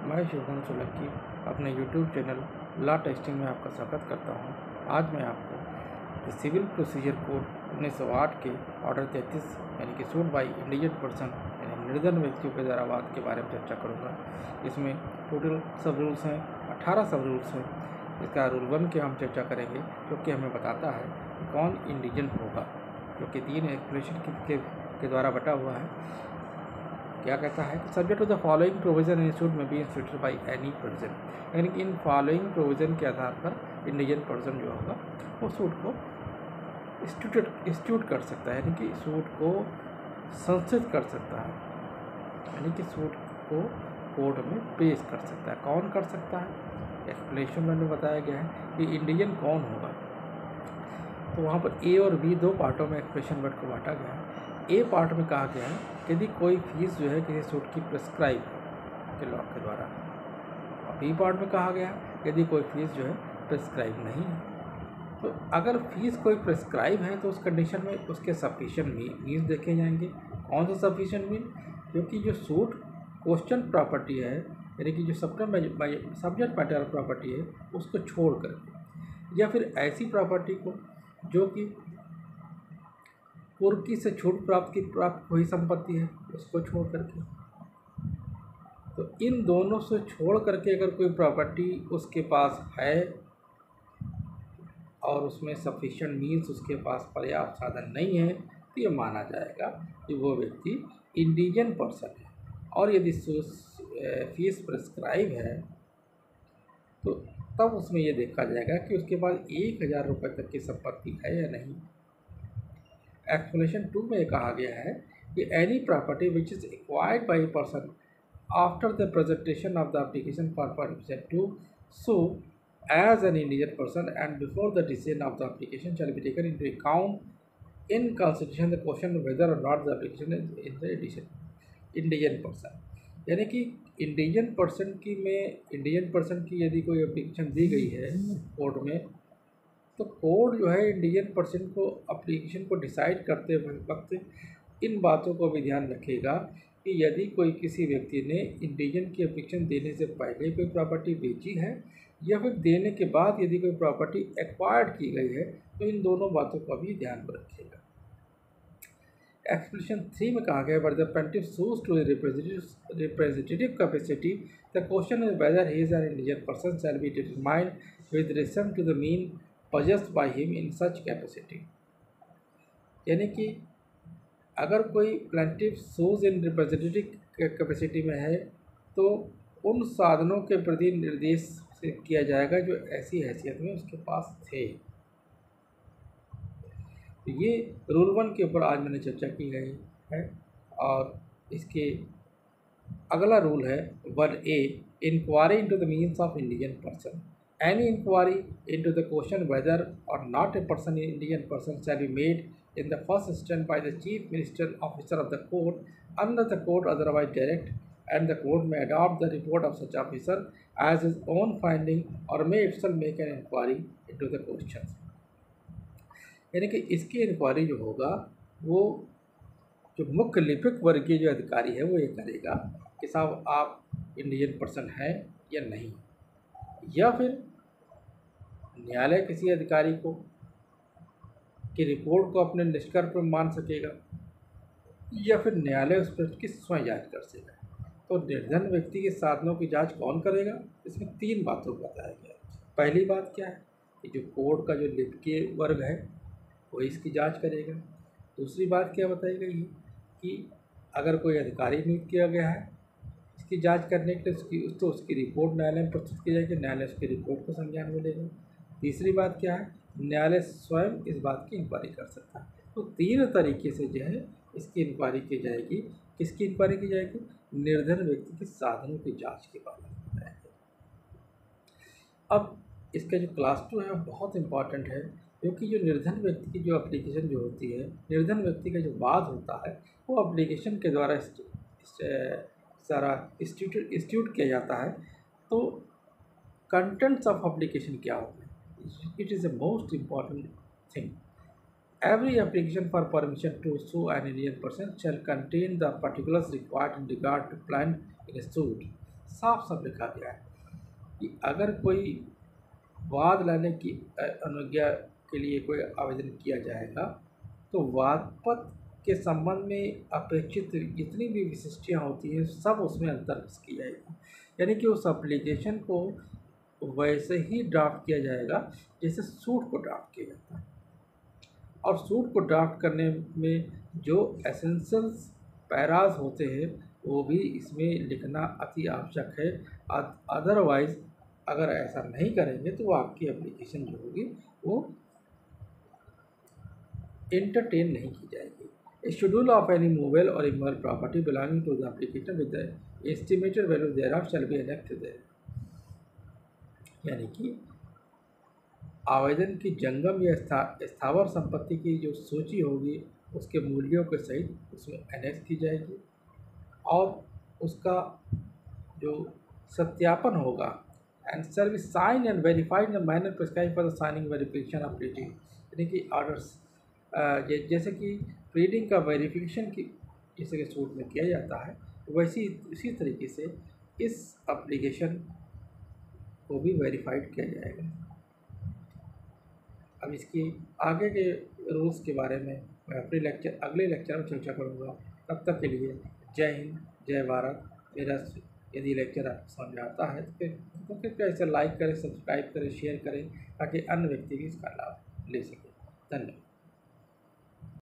मैं शुभम सोलंकी अपने YouTube channel law testing में आपका स्वागत करता हूं। आज मैं आपको सिविल प्रोसीजर कोड 1908 के ऑर्डर 33 यानी कि सूट बाई इंडिजेंट पर्सन यानी निर्धन व्यक्तियों के द्वारा वाद के बारे में चर्चा करूंगा। इसमें टोटल सब रूल्स हैं, 18 सब रूल्स हैं। इसका रूल 1 की हम चर्चा करेंगे, जो कि हमें बताता है कि कौन इंडिजेंट होगा, जो कि 3 एक्सप्लेनेशन के द्वारा बटा हुआ है। क्या कहता है कि subject to the following provision in suit में be instituted by any person, यानी कि इन फॉलोइंग प्रोविजन के आधार पर इंडिजिन पर्सन जो होगा वो सूट को इंस्टीट्यूट कर सकता है, यानी कि सूट को संस्थित कर सकता है, यानी कि सूट को कोर्ट में पेश कर सकता है। कौन कर सकता है? एक्सप्लेनेशन में बताया गया है कि इंडिजिन कौन होगा। तो वहाँ पर ए और बी दो पार्टों में एक्सप्रेशन वर्ड को बांटा गया है। ए पार्ट में कहा गया है कि यदि कोई फीस जो है किसी सूट की प्रेस्क्राइब के लॉ के द्वारा, और बी पार्ट में कहा गया है यदि कोई फीस जो है प्रेस्क्राइब नहीं है। तो अगर फीस कोई प्रेस्क्राइब है तो उस कंडीशन में उसके सफिशिएंट मीन्स देखे जाएंगे। कौन सा सफिशिएंट मीन? क्योंकि जो सूट क्वेश्चन प्रॉपर्टी है, यानी कि जो सब्जेक्ट मैटर प्रॉपर्टी है, उसको छोड़ करके, या फिर ऐसी प्रॉपर्टी को जो कि कुर्की से छूट प्राप्त हुई संपत्ति है, उसको छोड़ करके। तो इन दोनों से छोड़ करके अगर कोई प्रॉपर्टी उसके पास है और उसमें सफिशिएंट मीन्स, उसके पास पर्याप्त साधन नहीं है, तो ये माना जाएगा कि वो व्यक्ति इंडिजिन पर्सन है। और यदि फीस प्रेस्क्राइब है तो तब उसमें ये देखा जाएगा कि उसके पास 1000 रुपये तक की संपत्ति है या नहीं। एक्सप्लेनेशन 2 में कहा गया है कि any property which is acquired by person after the presentation of the application for permission to sue as an indigent person and before the decision of the application shall be taken into account in consideration the question whether or not the application is in the indigent person. यानी कि इंडिजिन person की यदि कोई application दी गई है court में, तो court जो है इंडिजिन पर्सन को एप्लीकेशन को डिसाइड करते वक्त इन बातों को भी ध्यान रखेगा कि यदि कोई किसी व्यक्ति ने इंडिजिन की एप्लीकेशन देने से पहले कोई प्रॉपर्टी बेची है या फिर देने के बाद यदि कोई प्रॉपर्टी एक्वायर्ड की गई है, तो इन दोनों बातों का भी ध्यान में रखेगा। एक्सप्लेनेशन 3 में कहा गया but the plaintiff sues to representative capacity the question is whether he is an indigent person shall be determined with relation to the mean possessed by him in such capacity। यानी कि अगर कोई plaintiff shoes in representative capacity में है तो उन साधनों के प्रति निर्देश से किया जाएगा जो ऐसी हैसियत में उसके पास थे। तो ये रूल 1 के ऊपर आज मैंने चर्चा की गई है। और इसके अगला रूल है 1A, inquiry into the means of indigent person. Any inquiry into the question whether or not a person is Indian person shall be made in the first instance by the chief ministerial officer of the court unless the court otherwise direct, and the court may adopt the report of such officer as his own finding or may itself make an inquiry into the questions। यानी कि इसकी inquiry जो होगा वो जो मुख्य लिपिक वर्गीय जो अधिकारी है वो ये करेगा कि साहब आप इंडियन पर्सन हैं या नहीं, या फिर न्यायालय किसी अधिकारी को की रिपोर्ट को अपने निष्कर्ष पर मान सकेगा, या फिर न्यायालय उस प्रश्न की स्वयं जांच कर सकेगा। तो निर्धन व्यक्ति के साधनों की जांच कौन करेगा? इसमें 3 बातों को बताया गया है। पहली बात क्या है कि जो कोर्ट का जो लिपिकीय वर्ग है वो इसकी जांच करेगा। दूसरी बात क्या बताई गई है कि अगर कोई अधिकारी नियुक्त किया गया है इसकी जांच करने के लिए उसकी रिपोर्ट न्यायालय में प्रस्तुत की जाएगी, न्यायालय उसकी रिपोर्ट को संज्ञान में लेगा। तीसरी बात क्या है, न्यायालय स्वयं इस बात की इंक्वायरी कर सकता है। तो 3 तरीके से जो है इसकी इंक्वायरी की जाएगी। किसकी इंक्वायरी की जाएगी? निर्धन व्यक्ति के साधनों की जांच के बारे में बताया गया। अब इसका जो क्लास 2 है बहुत इंपॉर्टेंट है, क्योंकि जो निर्धन व्यक्ति की जो एप्लीकेशन जो होती है, निर्धन व्यक्ति का जो वाद होता है वो एप्लीकेशन के द्वारा सारा इंस्टीट्यूट किया जाता है। तो कंटेंट्स ऑफ एप्लीकेशन क्या होते हैं? It is the most important thing. Every application for permission to sue an Indian person shall contain the particulars required in regard to plaintiff in a suit, साफ साफ लिखा गया है कि अगर कोई वाद लाने की अनुज्ञा के लिए कोई आवेदन किया जाएगा तो वाद पत्र के संबंध में अपेक्षित जितनी भी विशिष्टियाँ होती हैं सब उसमें अंतर्गत की जाएगी। यानी कि उस एप्लीकेशन को वैसे ही ड्राफ्ट किया जाएगा जैसे सूट को ड्राफ्ट किया जाता है। और सूट को ड्राफ्ट करने में जो एसेंशियल्स पैराज होते हैं वो भी इसमें लिखना अति आवश्यक है। अदरवाइज़ अगर ऐसा नहीं करेंगे तो आपकी एप्लीकेशन जो होगी वो entertain नहीं की जाएगी। A schedule of any movable or immovable property belonging to the application with the estimated value thereof shall be annexed there। यानी कि आवेदन की जंगम या स्थावर संपत्ति की जो सूची होगी उसके मूल्यों के सहित उसमें एनेक्स की जाएगी और उसका जो सत्यापन होगा and shall be sign and verified in the manner prescribe for the signing verification of reading. यानी कि ऑर्डर्स जैसे कि रीडिंग का वेरिफिकेशन की जैसे कि सूट में किया जाता है वैसी इसी तरीके से इस एप्लीकेशन को भी वेरीफाइड किया जाएगा। अब इसकी आगे के रूल्स के बारे में मैं अपने अगले लेक्चर में चर्चा करूँगा। तब तक के लिए जय हिंद, जय भारत। मेरा यदि लेक्चर आपको समझ में आता है तो कृपया इसे लाइक करें, सब्सक्राइब करें, शेयर करें ताकि अन्य व्यक्ति भी इसका लाभ ले सकें। धन्यवाद।